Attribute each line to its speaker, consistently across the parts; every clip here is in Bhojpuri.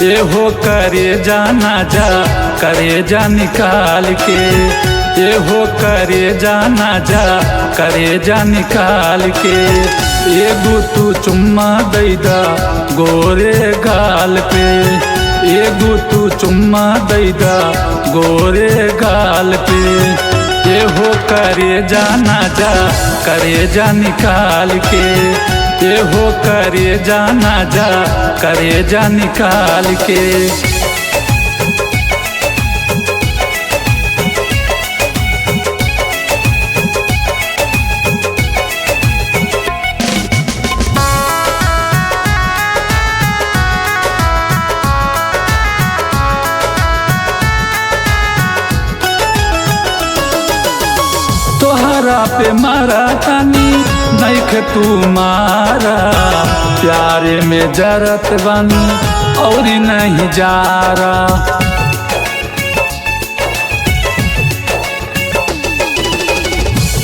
Speaker 1: ए हो करे जाना जा करे जा निकाल के, ए हो करे जाना जा करे जा निकाल के। एगो तू चुम्मा दैदा गोरे गाल पे, एगो तू चुम्मा दैदा गोरे गाल पे। ए हो करे जाना जा करे जा निकाल के, ए हो करे जाना जा करे जा निकाल के। तोहरा पे मारा तानी नैख तू मारा, प्यारे में जरत बानी और नहीं जारा।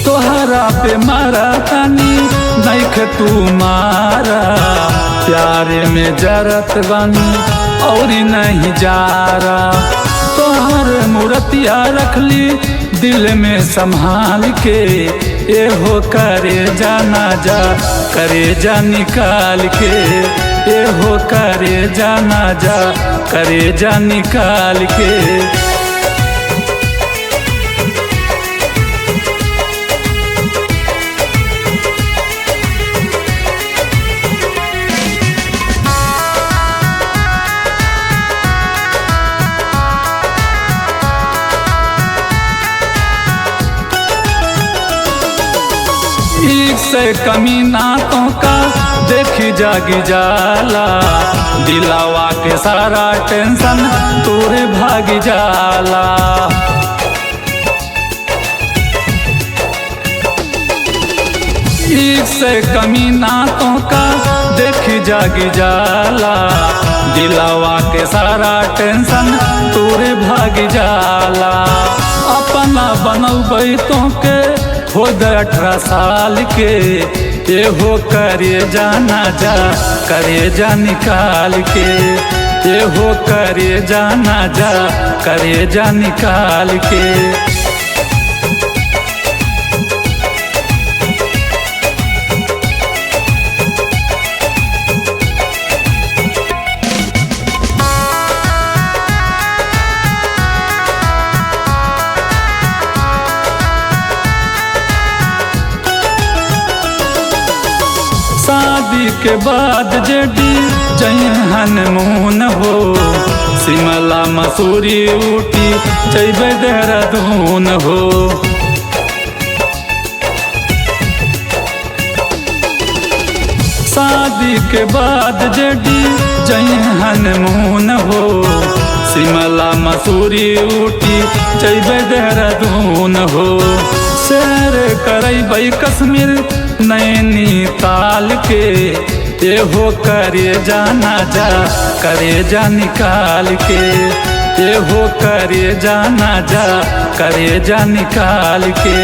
Speaker 1: तोहरा पे मारा तानी नैख तू मारा, प्यारे में जरत बानी और नहीं जारा। तोहर मूर्तिया रखली दिल में संभाल के, ए हो करे जाना जा करे जा निकाल के, ए हो करे जाना जा करे जा निकाल के। एक से कमी नातों का देखी जागी जाला, दिलावा के सारा टेंशन तोरे भागी जाला। एक से कमी नातों का देखी जागी जाला, दिलावा के सारा टेंशन तोरे भागी जाला। अपना बनल बैतों के हो 18 साल के, ए हो करे जाना जा करे जा निकाल के, ए हो करे जाना जा करे जा निकाल के। शादी के बाद जेडी जहन मून हो, शिमला मसूरी ऊटी जैबे देहरादून हो। शादी के बाद जेडी जहन मून हो, शिमला मसूरी ऊटी जैबे देहरादून हो। सैर करैबै कश्मीर नैनीताल के, ए हो करे जाना जा करे जा निकाल के, ए हो करे जाना जा करे जा निकाल के।